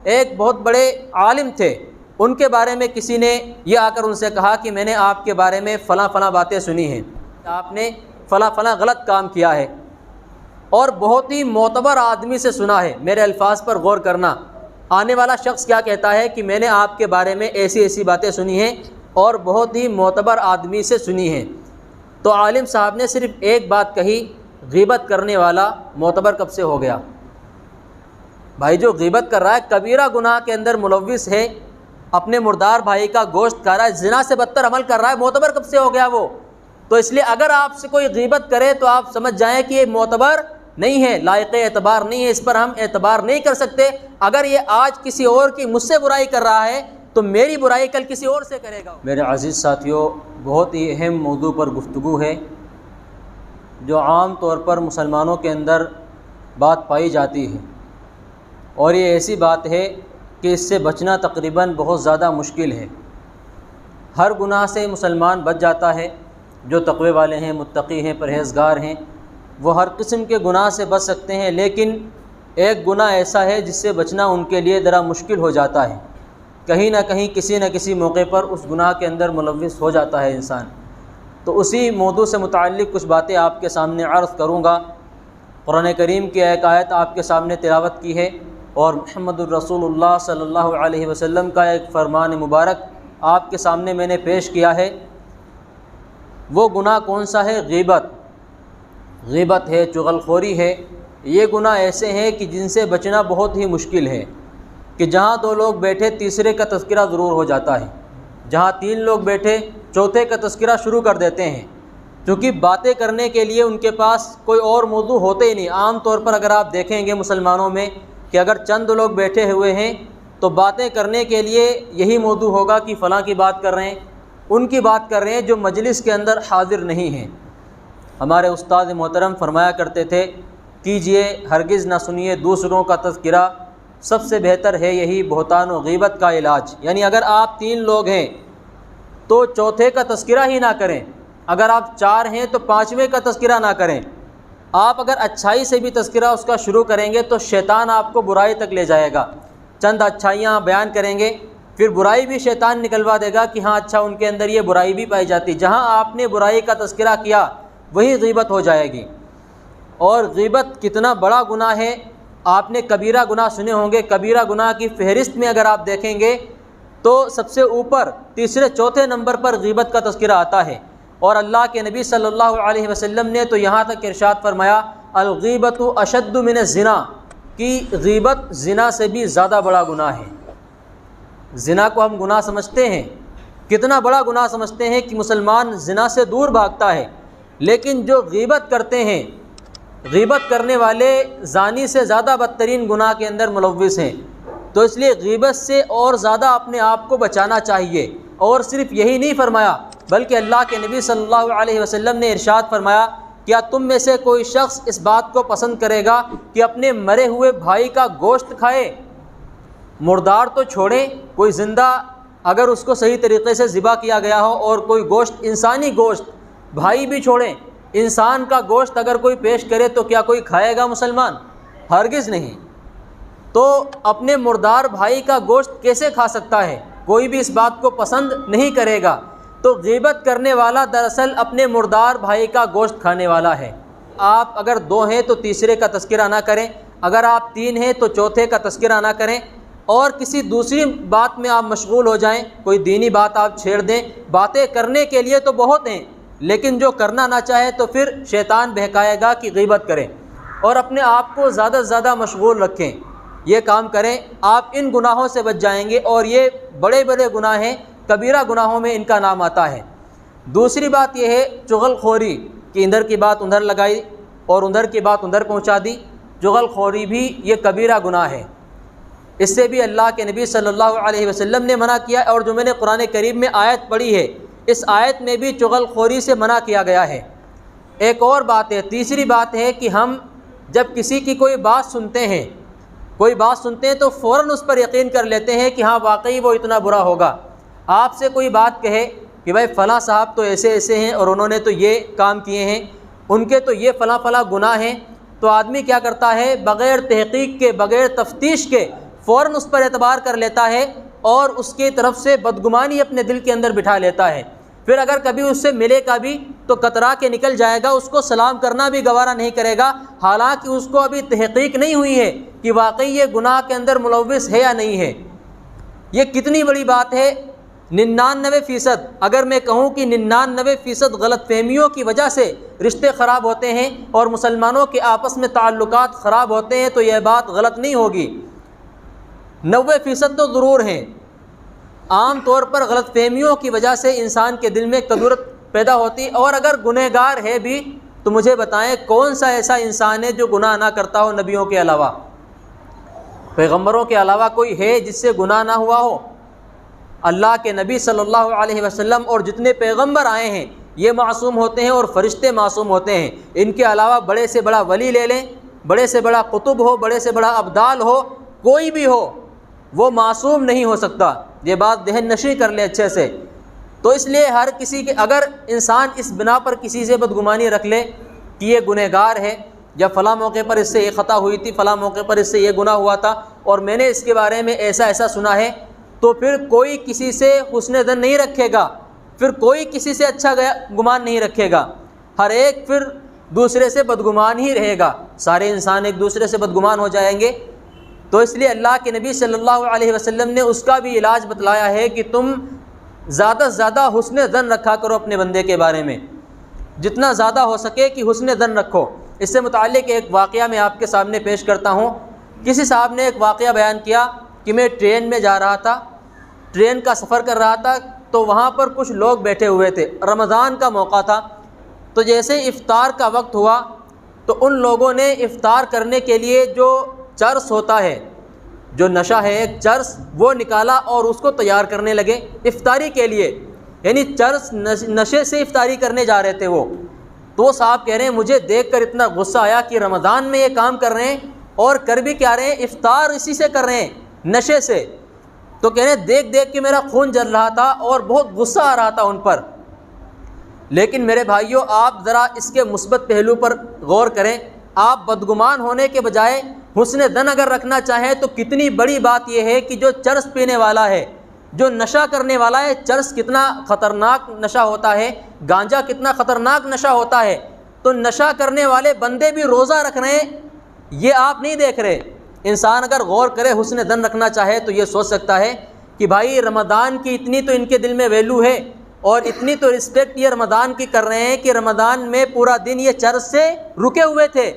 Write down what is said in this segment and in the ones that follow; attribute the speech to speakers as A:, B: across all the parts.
A: ایک بہت بڑے عالم تھے، ان کے بارے میں کسی نے یہ آ کر ان سے کہا کہ میں نے آپ کے بارے میں فلاں فلاں باتیں سنی ہیں، آپ نے فلاں فلاں غلط کام کیا ہے، اور بہت ہی معتبر آدمی سے سنا ہے۔ میرے الفاظ پر غور کرنا، آنے والا شخص کیا کہتا ہے کہ میں نے آپ کے بارے میں ایسی ایسی باتیں سنی ہیں اور بہت ہی معتبر آدمی سے سنی ہیں۔ تو عالم صاحب نے صرف ایک بات کہی، غیبت کرنے والا معتبر کب سے ہو گیا؟ بھائی جو غیبت کر رہا ہے، کبیرہ گناہ کے اندر ملوث ہے، اپنے مردار بھائی کا گوشت کھا رہا ہے، زنا سے بدتر عمل کر رہا ہے، معتبر کب سے ہو گیا وہ؟ تو اس لیے اگر آپ سے کوئی غیبت کرے تو آپ سمجھ جائیں کہ یہ معتبر نہیں ہے، لائق اعتبار نہیں ہے، اس پر ہم اعتبار نہیں کر سکتے۔ اگر یہ آج کسی اور کی مجھ سے برائی کر رہا ہے تو میری برائی کل کسی اور سے کرے گا۔ میرے عزیز ساتھیوں، بہت ہی اہم موضوع پر گفتگو ہے جو عام طور پر مسلمانوں کے اندر بات پائی جاتی ہے، اور یہ ایسی بات ہے کہ اس سے بچنا تقریباً بہت زیادہ مشکل ہے۔ ہر گناہ سے مسلمان بچ جاتا ہے، جو تقوی والے ہیں، متقی ہیں، پرہیزگار ہیں، وہ ہر قسم کے گناہ سے بچ سکتے ہیں، لیکن ایک گناہ ایسا ہے جس سے بچنا ان کے لیے ذرا مشکل ہو جاتا ہے۔ کہیں نہ کہیں کسی نہ کسی موقع پر اس گناہ کے اندر ملوث ہو جاتا ہے انسان۔ تو اسی موضوع سے متعلق کچھ باتیں آپ کے سامنے عرض کروں گا۔ قرآن کریم کی ایک آیت آپ کے سامنے تلاوت کی ہے، اور محمد الرسول اللہ صلی اللہ علیہ وسلم کا ایک فرمان مبارک آپ کے سامنے میں نے پیش کیا ہے۔ وہ گناہ کون سا ہے؟ غیبت ہے، چغل خوری ہے۔ یہ گناہ ایسے ہیں کہ جن سے بچنا بہت ہی مشکل ہے، کہ جہاں دو لوگ بیٹھے تیسرے کا تذکرہ ضرور ہو جاتا ہے، جہاں تین لوگ بیٹھے چوتھے کا تذکرہ شروع کر دیتے ہیں، کیونکہ باتیں کرنے کے لیے ان کے پاس کوئی اور موضوع ہوتے ہی نہیں۔ عام طور پر اگر آپ دیکھیں گے مسلمانوں میں کہ اگر چند لوگ بیٹھے ہوئے ہیں تو باتیں کرنے کے لیے یہی موضوع ہوگا کہ فلاں کی بات کر رہے ہیں، ان کی بات کر رہے ہیں جو مجلس کے اندر حاضر نہیں ہیں۔ ہمارے استاد محترم فرمایا کرتے تھے، کیجئے ہرگز نہ سنیے دوسروں کا تذکرہ، سب سے بہتر ہے یہی بہتان و غیبت کا علاج۔ یعنی اگر آپ تین لوگ ہیں تو چوتھے کا تذکرہ ہی نہ کریں، اگر آپ چار ہیں تو پانچویں کا تذکرہ نہ کریں۔ آپ اگر اچھائی سے بھی تذکرہ اس کا شروع کریں گے تو شیطان آپ کو برائی تک لے جائے گا۔ چند اچھائیاں بیان کریں گے، پھر برائی بھی شیطان نکلوا دے گا کہ ہاں اچھا ان کے اندر یہ برائی بھی پائی جاتی۔ جہاں آپ نے برائی کا تذکرہ کیا وہی غیبت ہو جائے گی۔ اور غیبت کتنا بڑا گناہ ہے، آپ نے کبیرہ گناہ سنے ہوں گے۔ کبیرہ گناہ کی فہرست میں اگر آپ دیکھیں گے تو سب سے اوپر تیسرے چوتھے نمبر پر غیبت کا تذکرہ آتا ہے، اور اللہ کے نبی صلی اللہ علیہ وسلم نے تو یہاں تک ارشاد فرمایا، الغیبۃ اشد من الزنا، کہ غیبت زنا سے بھی زیادہ بڑا گناہ ہے۔ زنا کو ہم گناہ سمجھتے ہیں، کتنا بڑا گناہ سمجھتے ہیں کہ مسلمان زنا سے دور بھاگتا ہے، لیکن جو غیبت کرتے ہیں، غیبت کرنے والے زانی سے زیادہ بدترین گناہ کے اندر ملوث ہیں۔ تو اس لیے غیبت سے اور زیادہ اپنے آپ کو بچانا چاہیے۔ اور صرف یہی نہیں فرمایا بلکہ اللہ کے نبی صلی اللہ علیہ وسلم نے ارشاد فرمایا، کیا تم میں سے کوئی شخص اس بات کو پسند کرے گا کہ اپنے مرے ہوئے بھائی کا گوشت کھائے؟ مردار تو چھوڑیں، کوئی زندہ اگر اس کو صحیح طریقے سے ذبح کیا گیا ہو، اور کوئی گوشت، انسانی گوشت، بھائی بھی چھوڑیں، انسان کا گوشت اگر کوئی پیش کرے تو کیا کوئی کھائے گا مسلمان؟ ہرگز نہیں۔ تو اپنے مردار بھائی کا گوشت کیسے کھا سکتا ہے؟ کوئی بھی اس بات کو پسند نہیں کرے گا۔ تو غیبت کرنے والا دراصل اپنے مردار بھائی کا گوشت کھانے والا ہے۔ آپ اگر دو ہیں تو تیسرے کا تذکرہ نہ کریں، اگر آپ تین ہیں تو چوتھے کا تذکرہ نہ کریں، اور کسی دوسری بات میں آپ مشغول ہو جائیں، کوئی دینی بات آپ چھیڑ دیں۔ باتیں کرنے کے لیے تو بہت ہیں، لیکن جو کرنا نہ چاہے تو پھر شیطان بہکائے گا کہ غیبت کریں، اور اپنے آپ کو زیادہ سے زیادہ مشغول رکھیں۔ یہ کام کریں، آپ ان گناہوں سے بچ جائیں گے، اور یہ بڑے بڑے گناہ ہیں، کبیرہ گناہوں میں ان کا نام آتا ہے۔ دوسری بات یہ ہے چغل خوری، کہ ادھر کی بات ادھر لگائی اور ادھر کی بات ادھر پہنچا دی۔ چغل خوری بھی یہ کبیرہ گناہ ہے، اس سے بھی اللہ کے نبی صلی اللہ علیہ وسلم نے منع کیا، اور جو میں نے قرآن کریم میں آیت پڑھی ہے اس آیت میں بھی چغل خوری سے منع کیا گیا ہے۔ ایک اور بات ہے، تیسری بات ہے کہ ہم جب کسی کی کوئی بات سنتے ہیں تو فوراً اس پر یقین کر لیتے ہیں کہ ہاں واقعی وہ اتنا برا ہوگا۔ آپ سے کوئی بات کہے کہ بھائی فلاں صاحب تو ایسے ایسے ہیں اور انہوں نے تو یہ کام کیے ہیں، ان کے تو یہ فلاں فلاں گناہ ہیں، تو آدمی کیا کرتا ہے، بغیر تحقیق کے، بغیر تفتیش کے فوراً اس پر اعتبار کر لیتا ہے اور اس کی طرف سے بدگمانی اپنے دل کے اندر بٹھا لیتا ہے۔ پھر اگر کبھی اس سے ملے گا بھی تو کترا کے نکل جائے گا، اس کو سلام کرنا بھی گوارا نہیں کرے گا، حالانکہ اس کو ابھی تحقیق نہیں ہوئی ہے کہ واقعی یہ گناہ کے اندر ملوث ہے یا نہیں ہے۔ یہ کتنی بڑی بات ہے۔ 99% اگر میں کہوں کہ 99% غلط فہمیوں کی وجہ سے رشتے خراب ہوتے ہیں اور مسلمانوں کے آپس میں تعلقات خراب ہوتے ہیں تو یہ بات غلط نہیں ہوگی۔ 90% تو ضرور ہیں۔ عام طور پر غلط فہمیوں کی وجہ سے انسان کے دل میں کدورت پیدا ہوتی، اور اگر گنہگار ہے بھی تو مجھے بتائیں کون سا ایسا انسان ہے جو گناہ نہ کرتا ہو نبیوں کے علاوہ؟ پیغمبروں کے علاوہ کوئی ہے جس سے گناہ نہ ہوا ہو؟ اللہ کے نبی صلی اللہ علیہ وسلم اور جتنے پیغمبر آئے ہیں یہ معصوم ہوتے ہیں اور فرشتے معصوم ہوتے ہیں۔ ان کے علاوہ بڑے سے بڑا ولی لے لیں، بڑے سے بڑا قطب ہو، بڑے سے بڑا ابدال ہو، کوئی بھی ہو، وہ معصوم نہیں ہو سکتا۔ یہ بات ذہن نشی کر لے اچھے سے۔ تو اس لیے ہر کسی کے اگر انسان اس بنا پر کسی سے بدگمانی رکھ لے کہ یہ گنہگار ہے، یا فلاں موقع پر اس سے یہ خطا ہوئی تھی، فلاں موقع پر اس سے یہ گناہ ہوا تھا اور میں نے اس کے بارے میں ایسا ایسا سنا ہے، تو پھر کوئی کسی سے حسن ظن نہیں رکھے گا، پھر کوئی کسی سے اچھا گمان نہیں رکھے گا، ہر ایک پھر دوسرے سے بدگمان ہی رہے گا، سارے انسان ایک دوسرے سے بدگمان ہو جائیں گے۔ تو اس لیے اللہ کے نبی صلی اللہ علیہ وسلم نے اس کا بھی علاج بتلایا ہے کہ تم زیادہ سے زیادہ حسن ظن رکھا کرو اپنے بندے کے بارے میں، جتنا زیادہ ہو سکے کہ حسن ظن رکھو۔ اس سے متعلق ایک واقعہ میں آپ کے سامنے پیش کرتا ہوں۔ کسی صاحب نے ایک واقعہ بیان کیا کہ میں ٹرین میں جا رہا تھا، ٹرین کا سفر کر رہا تھا، تو وہاں پر کچھ لوگ بیٹھے ہوئے تھے، رمضان کا موقع تھا، تو جیسے افطار کا وقت ہوا تو ان لوگوں نے افطار کرنے کے لیے جو چرس ہوتا ہے، جو نشہ ہے ایک چرس، وہ نکالا اور اس کو تیار کرنے لگے افطاری کے لیے، یعنی چرس نشے سے افطاری کرنے جا رہے تھے وہ۔ تو وہ صاحب کہہ رہے ہیں مجھے دیکھ کر اتنا غصہ آیا کہ رمضان میں یہ کام کر رہے ہیں اور کر بھی کیا رہے ہیں، افطار اسی سے کر رہے ہیں، نشے سے۔ تو کہہ رہے ہیں دیکھ دیکھ کے میرا خون جل رہا تھا اور بہت غصہ آ رہا تھا ان پر۔ لیکن میرے بھائیوں آپ ذرا اس کے مثبت پہلو پر غور کریں، آپ بدگمان ہونے کے بجائے حسن ظن اگر رکھنا چاہیں تو کتنی بڑی بات یہ ہے کہ جو چرس پینے والا ہے، جو نشہ کرنے والا ہے، چرس کتنا خطرناک نشہ ہوتا ہے، گانجا کتنا خطرناک نشہ ہوتا ہے، تو نشہ کرنے والے بندے بھی روزہ رکھ رہے ہیں، یہ آپ نہیں دیکھ رہے۔ انسان اگر غور کرے حسن ظن رکھنا چاہے تو یہ سوچ سکتا ہے کہ بھائی رمضان کی اتنی تو ان کے دل میں ویلیو ہے اور اتنی تو رسپیکٹ یہ رمضان کی کر رہے ہیں کہ رمضان میں پورا دن یہ چرس سے رکے ہوئے تھے،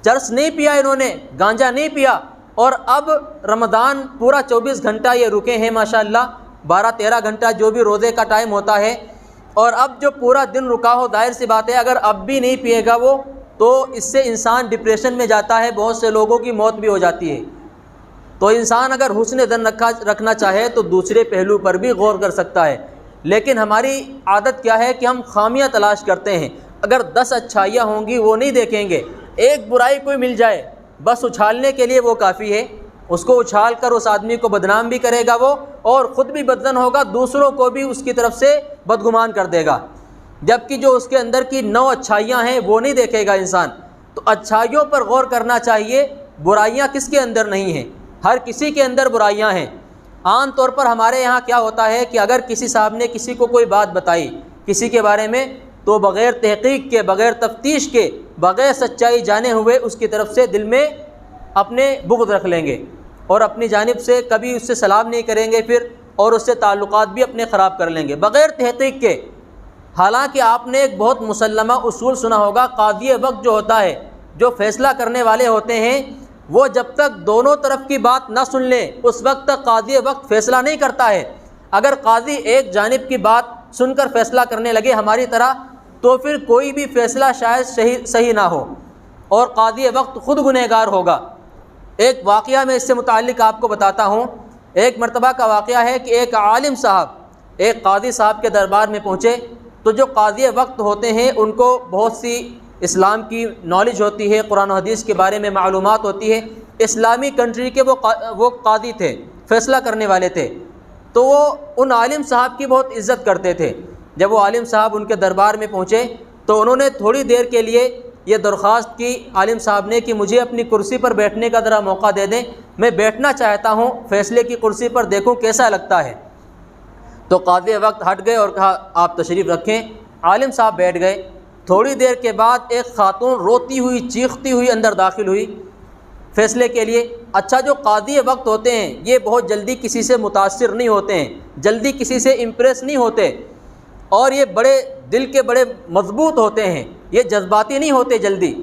A: چرس نہیں پیا انہوں نے، گانجا نہیں پیا، اور اب رمضان پورا 24 گھنٹہ یہ رکے ہیں ماشاءاللہ، 12-13 گھنٹہ جو بھی روزے کا ٹائم ہوتا ہے، اور اب جو پورا دن رکا ہو، ظاہر سی بات ہے اگر اب بھی نہیں پیے گا وہ تو اس سے انسان ڈپریشن میں جاتا ہے، بہت سے لوگوں کی موت بھی ہو جاتی ہے۔ تو انسان اگر حسن ظن رکھنا چاہے تو دوسرے پہلو پر بھی غور کر سکتا ہے، لیکن ہماری عادت کیا ہے کہ ہم خامیاں تلاش کرتے ہیں، اگر 10 اچھائیاں ہوں گی وہ نہیں دیکھیں گے، ایک برائی کوئی مل جائے بس اچھالنے کے لیے وہ کافی ہے، اس کو اچھال کر اس آدمی کو بدنام بھی کرے گا وہ، اور خود بھی بدزن ہوگا، دوسروں کو بھی اس کی طرف سے بدگمان کر دے گا، جبکہ جو اس کے اندر کی 9 اچھائیاں ہیں وہ نہیں دیکھے گا انسان۔ تو اچھائیوں پر غور کرنا چاہیے، برائیاں کس کے اندر نہیں ہیں، ہر کسی کے اندر برائیاں ہیں۔ عام طور پر ہمارے یہاں کیا ہوتا ہے کہ اگر کسی صاحب نے کسی کو کوئی بات بتائی کسی کے بارے میں تو بغیر تحقیق کے، بغیر تفتیش کے، بغیر سچائی جانے ہوئے اس کی طرف سے دل میں اپنے بغض رکھ لیں گے اور اپنی جانب سے کبھی اس سے سلام نہیں کریں گے پھر، اور اس سے تعلقات بھی اپنے خراب کر لیں گے بغیر تحقیق کے۔ حالانکہ آپ نے ایک بہت مسلمہ اصول سنا ہوگا، قاضی وقت جو ہوتا ہے، جو فیصلہ کرنے والے ہوتے ہیں، وہ جب تک دونوں طرف کی بات نہ سن لیں اس وقت تک قاضی وقت فیصلہ نہیں کرتا ہے۔ اگر قاضی ایک جانب کی بات سن کر فیصلہ کرنے لگے ہماری طرح تو پھر کوئی بھی فیصلہ شاید صحیح نہ ہو اور قاضی وقت خود گنہگار ہوگا۔ ایک واقعہ میں اس سے متعلق آپ کو بتاتا ہوں۔ ایک مرتبہ کا واقعہ ہے کہ ایک عالم صاحب ایک قاضی صاحب کے دربار میں پہنچے، تو جو قاضی وقت ہوتے ہیں ان کو بہت سی اسلام کی نالج ہوتی ہے، قرآن و حدیث کے بارے میں معلومات ہوتی ہے، اسلامی کنٹری کے وہ قاضی تھے، فیصلہ کرنے والے تھے، تو وہ ان عالم صاحب کی بہت عزت کرتے تھے۔ جب وہ عالم صاحب ان کے دربار میں پہنچے تو انہوں نے تھوڑی دیر کے لیے یہ درخواست کی عالم صاحب نے کہ مجھے اپنی کرسی پر بیٹھنے کا ذرا موقع دے دیں، میں بیٹھنا چاہتا ہوں فیصلے کی کرسی پر، دیکھوں کیسا لگتا ہے۔ تو قاضی وقت ہٹ گئے اور کہا آپ تشریف رکھیں۔ عالم صاحب بیٹھ گئے۔ تھوڑی دیر کے بعد ایک خاتون روتی ہوئی چیختی ہوئی اندر داخل ہوئی فیصلے کے لیے۔ اچھا، جو قاضی وقت ہوتے ہیں یہ بہت جلدی کسی سے متاثر نہیں ہوتے ہیں، جلدی کسی سے امپریس نہیں ہوتے، اور یہ بڑے دل کے بڑے مضبوط ہوتے ہیں، یہ جذباتی نہیں ہوتے جلدی۔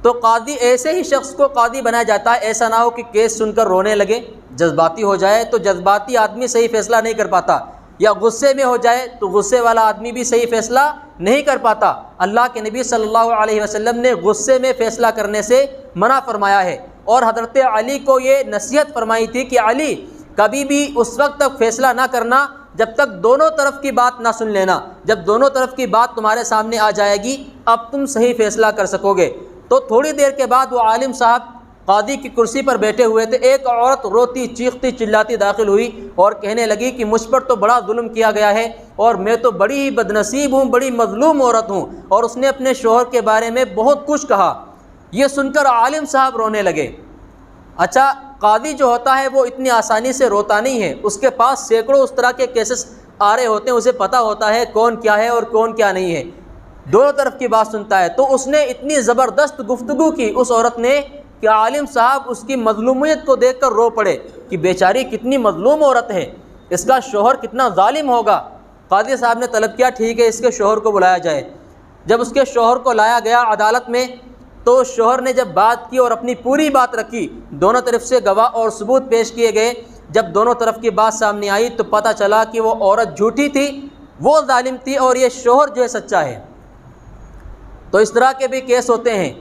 A: تو قاضی ایسے ہی شخص کو قاضی بنایا جاتا ہے، ایسا نہ ہو کہ کیس سن کر رونے لگے، جذباتی ہو جائے تو جذباتی آدمی صحیح فیصلہ نہیں کر پاتا، یا غصے میں ہو جائے تو غصے والا آدمی بھی صحیح فیصلہ نہیں کر پاتا۔ اللہ کے نبی صلی اللہ علیہ وسلم نے غصے میں فیصلہ کرنے سے منع فرمایا ہے، اور حضرت علی کو یہ نصیحت فرمائی تھی کہ علی کبھی بھی اس وقت تک فیصلہ نہ کرنا جب تک دونوں طرف کی بات نہ سن لینا، جب دونوں طرف کی بات تمہارے سامنے آ جائے گی اب تم صحیح فیصلہ کر سکو گے۔ تو تھوڑی دیر کے بعد وہ عالم صاحب قاضی کی کرسی پر بیٹھے ہوئے تھے، ایک عورت روتی چیختی چلاتی داخل ہوئی اور کہنے لگی کہ مجھ پر تو بڑا ظلم کیا گیا ہے، اور میں تو بڑی ہی بد نصیب ہوں، بڑی مظلوم عورت ہوں، اور اس نے اپنے شوہر کے بارے میں بہت کچھ کہا۔ یہ سن کر عالم صاحب رونے لگے۔ اچھا، قاضی جو ہوتا ہے وہ اتنی آسانی سے روتا نہیں ہے، اس کے پاس سینکڑوں اس طرح کے کیسز آ رہے ہوتے ہیں، اسے پتہ ہوتا ہے کون کیا ہے اور کون کیا نہیں ہے، دونوں طرف کی بات سنتا ہے۔ تو اس نے اتنی زبردست گفتگو کی اس عورت نے کہ عالم صاحب اس کی مظلومیت کو دیکھ کر رو پڑے کہ بیچاری کتنی مظلوم عورت ہے، اس کا شوہر کتنا ظالم ہوگا۔ قاضی صاحب نے طلب کیا ٹھیک ہے اس کے شوہر کو بلایا جائے۔ جب اس کے شوہر کو لایا گیا عدالت میں تو شوہر نے جب بات کی اور اپنی پوری بات رکھی، دونوں طرف سے گواہ اور ثبوت پیش کیے گئے۔ جب دونوں طرف کی بات سامنے آئی تو پتہ چلا کہ وہ عورت جھوٹی تھی، وہ ظالم تھی، اور یہ شوہر جو ہے سچا ہے۔ تو اس طرح کے بھی کیس ہوتے ہیں۔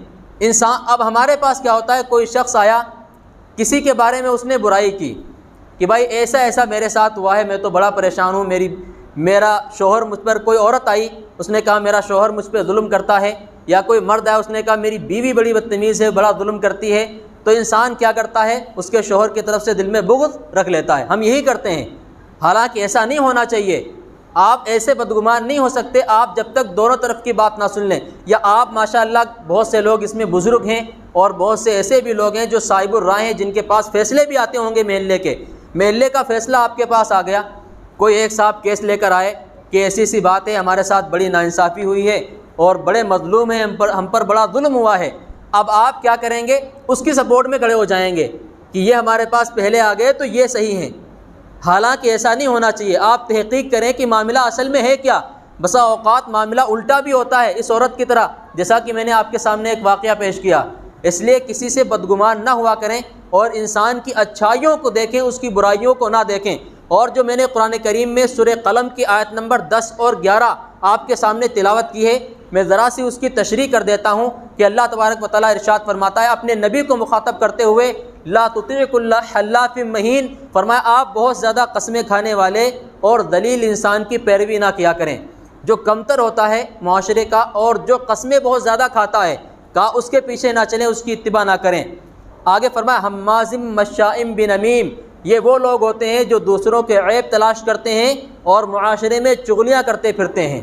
A: انسان اب ہمارے پاس کیا ہوتا ہے، کوئی شخص آیا کسی کے بارے میں اس نے برائی کی کہ بھائی ایسا ایسا میرے ساتھ ہوا ہے، میں تو بڑا پریشان ہوں، میرا شوہر مجھ پر، کوئی عورت آئی اس نے کہا میرا شوہر مجھ پہ ظلم کرتا ہے، یا کوئی مرد آیا اس نے کہا میری بیوی بڑی بدتمیز ہے، بڑا ظلم کرتی ہے۔ تو انسان کیا کرتا ہے، اس کے شوہر کی طرف سے دل میں بغض رکھ لیتا ہے۔ ہم یہی کرتے ہیں، حالانکہ ایسا نہیں ہونا چاہیے۔ آپ ایسے بدگمان نہیں ہو سکتے آپ جب تک دونوں طرف کی بات نہ سن لیں، یا آپ ماشاءاللہ بہت سے لوگ اس میں بزرگ ہیں، اور بہت سے ایسے بھی لوگ ہیں جو صاحب الرائے ہیں، جن کے پاس فیصلے بھی آتے ہوں گے محلے کا فیصلہ آپ کے پاس آ گیا، کوئی ایک صاحب کیس لے کر آئے کہ ایسی سی بات ہے، ہمارے ساتھ بڑی ناانصافی ہوئی ہے اور بڑے مظلوم ہیں، ہم پر بڑا ظلم ہوا ہے۔ اب آپ کیا کریں گے، اس کی سپورٹ میں کھڑے ہو جائیں گے کہ یہ ہمارے پاس پہلے آ گئے تو یہ صحیح ہیں، حالانکہ ایسا نہیں ہونا چاہیے۔ آپ تحقیق کریں کہ معاملہ اصل میں ہے کیا۔ بسا اوقات معاملہ الٹا بھی ہوتا ہے اس عورت کی طرح، جیسا کہ میں نے آپ کے سامنے ایک واقعہ پیش کیا۔ اس لیے کسی سے بدگمان نہ ہوا کریں، اور انسان کی اچھائیوں کو دیکھیں، اس کی برائیوں کو نہ دیکھیں۔ اور جو میں نے قرآن کریم میں سورہ قلم کی آیت نمبر 10 اور 11 آپ کے سامنے تلاوت کی ہے، میں ذرا سی اس کی تشریح کر دیتا ہوں کہ اللہ تبارک و تعالیٰ ارشاد فرماتا ہے اپنے نبی کو مخاطب کرتے ہوئے، لا تطیع کل حلاف مہین، فرمایا آپ بہت زیادہ قسمیں کھانے والے اور ذلیل انسان کی پیروی نہ کیا کریں۔ جو کمتر ہوتا ہے معاشرے کا اور جو قسمیں بہت زیادہ کھاتا ہے، کہا اس کے پیچھے نہ چلیں، اس کی اتباع نہ کریں۔ آگے فرمایا حماز مشاء بنمیم، یہ وہ لوگ ہوتے ہیں جو دوسروں کے عیب تلاش کرتے ہیں اور معاشرے میں چغلیاں کرتے پھرتے ہیں۔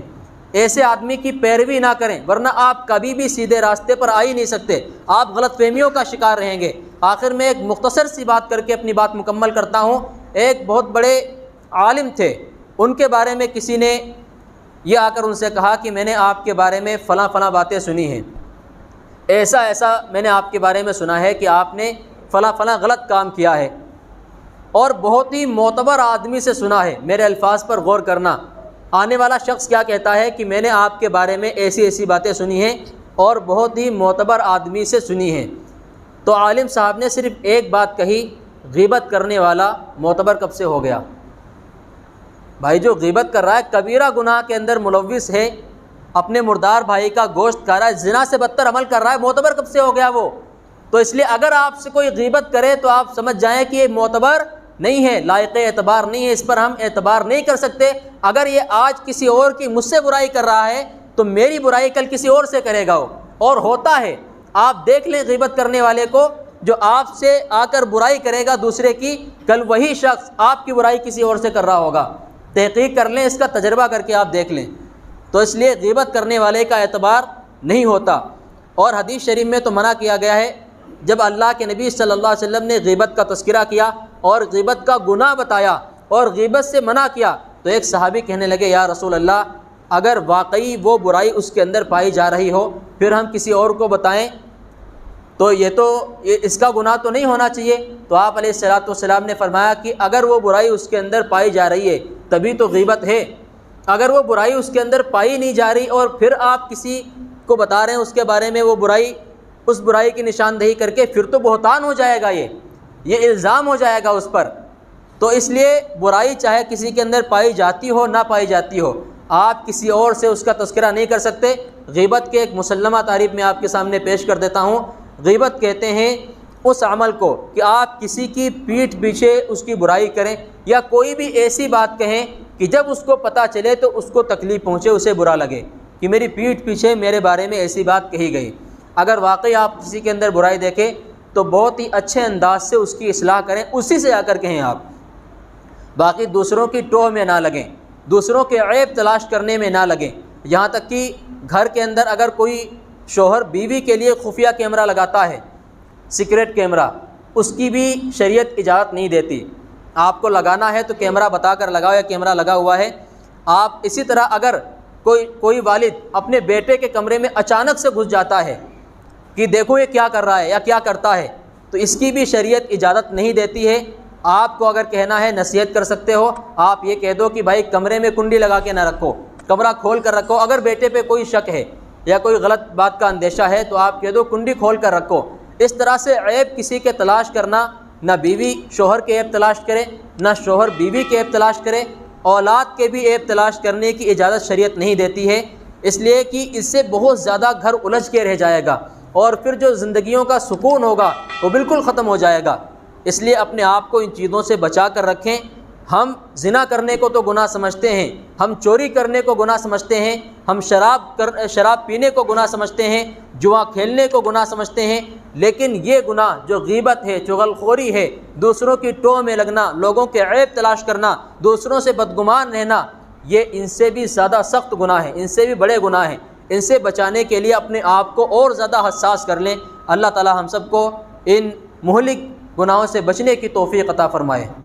A: ایسے آدمی کی پیروی نہ کریں، ورنہ آپ کبھی بھی سیدھے راستے پر آ ہی نہیں سکتے، آپ غلط فہمیوں کا شکار رہیں گے۔ آخر میں ایک مختصر سی بات کر کے اپنی بات مکمل کرتا ہوں۔ ایک بہت بڑے عالم تھے، ان کے بارے میں کسی نے یہ آ کر ان سے کہا کہ میں نے آپ کے بارے میں فلاں فلاں باتیں سنی ہیں، ایسا ایسا میں نے آپ کے بارے میں سنا ہے کہ آپ نے فلاں فلاں غلط کام کیا ہے، اور بہت ہی معتبر آدمی سے سنا ہے۔ میرے الفاظ پر غور کرنا، آنے والا شخص کیا کہتا ہے کہ میں نے آپ کے بارے میں ایسی ایسی باتیں سنی ہیں اور بہت ہی معتبر آدمی سے سنی ہیں۔ تو عالم صاحب نے صرف ایک بات کہی، غیبت کرنے والا معتبر کب سے ہو گیا؟ بھائی جو غیبت کر رہا ہے کبیرہ گناہ کے اندر ملوث ہے، اپنے مردار بھائی کا گوشت کھا رہا ہے، زنا سے بدتر عمل کر رہا ہے، معتبر کب سے ہو گیا وہ؟ تو اس لیے اگر آپ سے کوئی غیبت کرے تو آپ سمجھ جائیں کہ یہ معتبر نہیں ہے، لائق اعتبار نہیں ہے، اس پر ہم اعتبار نہیں کر سکتے۔ اگر یہ آج کسی اور کی مجھ سے برائی کر رہا ہے تو میری برائی کل کسی اور سے کرے گا وہ، اور ہوتا ہے۔ آپ دیکھ لیں غیبت کرنے والے کو، جو آپ سے آ کر برائی کرے گا دوسرے کی، کل وہی شخص آپ کی برائی کسی اور سے کر رہا ہوگا۔ تحقیق کر لیں، اس کا تجربہ کر کے آپ دیکھ لیں۔ تو اس لیے غیبت کرنے والے کا اعتبار نہیں ہوتا۔ اور حدیث شریف میں تو منع کیا گیا ہے، جب اللہ کے نبی صلی اللہ علیہ وسلم نے غیبت کا تذکرہ کیا اور غیبت کا گناہ بتایا اور غیبت سے منع کیا، تو ایک صحابی کہنے لگے یا رسول اللہ اگر واقعی وہ برائی اس کے اندر پائی جا رہی ہو پھر ہم کسی اور کو بتائیں تو اس کا گناہ تو نہیں ہونا چاہیے؟ تو آپ علیہ الصلوۃ والسلام نے فرمایا کہ اگر وہ برائی اس کے اندر پائی جا رہی ہے تبھی تو غیبت ہے، اگر وہ برائی اس کے اندر پائی نہیں جا رہی اور پھر آپ کسی کو بتا رہے ہیں اس کے بارے میں وہ برائی، اس برائی کی نشاندہی کر کے، پھر تو بہتان ہو جائے گا، یہ الزام ہو جائے گا اس پر۔ تو اس لیے برائی چاہے کسی کے اندر پائی جاتی ہو نہ پائی جاتی ہو، آپ کسی اور سے اس کا تذکرہ نہیں کر سکتے۔ غیبت کے ایک مسلمہ تعریف میں آپ کے سامنے پیش کر دیتا ہوں۔ غیبت کہتے ہیں اس عمل کو کہ آپ کسی کی پیٹھ پیچھے اس کی برائی کریں یا کوئی بھی ایسی بات کہیں کہ جب اس کو پتہ چلے تو اس کو تکلیف پہنچے، اسے برا لگے کہ میری پیٹھ پیچھے میرے بارے میں ایسی بات کہی گئی۔ اگر واقعی آپ کسی کے اندر برائی دیکھیں تو بہت ہی اچھے انداز سے اس کی اصلاح کریں، اسی سے آ کر کہیں آپ، باقی دوسروں کی ٹوہ میں نہ لگیں، دوسروں کے عیب تلاش کرنے میں نہ لگیں۔ یہاں تک کہ گھر کے اندر اگر کوئی شوہر بیوی کے لیے خفیہ کیمرہ لگاتا ہے، سیکرٹ کیمرہ، اس کی بھی شریعت اجازت نہیں دیتی۔ آپ کو لگانا ہے تو کیمرہ بتا کر لگاؤ یا کیمرہ لگا ہوا ہے۔ آپ اسی طرح اگر کوئی والد اپنے بیٹے کے کمرے میں اچانک سے گھس جاتا ہے کہ دیکھو یہ کیا کر رہا ہے یا کیا کرتا ہے، تو اس کی بھی شریعت اجازت نہیں دیتی ہے۔ آپ کو اگر کہنا ہے نصیحت کر سکتے ہو، آپ یہ کہہ دو کہ بھائی کمرے میں کنڈی لگا کے نہ رکھو، کمرہ کھول کر رکھو۔ اگر بیٹے پہ کوئی شک ہے یا کوئی غلط بات کا اندیشہ ہے تو آپ کہہ دو کنڈی کھول کر رکھو۔ اس طرح سے عیب کسی کے تلاش کرنا، نہ بیوی شوہر کے عیب تلاش کرے نہ شوہر بیوی کے عیب تلاش کرے، اولاد کے بھی عیب تلاش کرنے کی اجازت شریعت نہیں دیتی ہے، اس لیے کہ اس سے بہت زیادہ گھر الجھ کے رہ جائے گا اور پھر جو زندگیوں کا سکون ہوگا وہ بالکل ختم ہو جائے گا۔ اس لیے اپنے آپ کو ان چیزوں سے بچا کر رکھیں۔ ہم زنا کرنے کو تو گناہ سمجھتے ہیں، ہم چوری کرنے کو گناہ سمجھتے ہیں، ہم شراب پینے کو گناہ سمجھتے ہیں، جوا کھیلنے کو گناہ سمجھتے ہیں، لیکن یہ گناہ جو غیبت ہے، چغل خوری ہے، دوسروں کی ٹوہ میں لگنا، لوگوں کے عیب تلاش کرنا، دوسروں سے بدگمان رہنا، یہ ان سے بھی زیادہ سخت گناہ ہیں، ان سے بھی بڑے گناہ ہیں۔ ان سے بچانے کے لیے اپنے آپ کو اور زیادہ حساس کر لیں۔ اللہ تعالی ہم سب کو ان مہلک گناہوں سے بچنے کی توفیق عطا فرمائے۔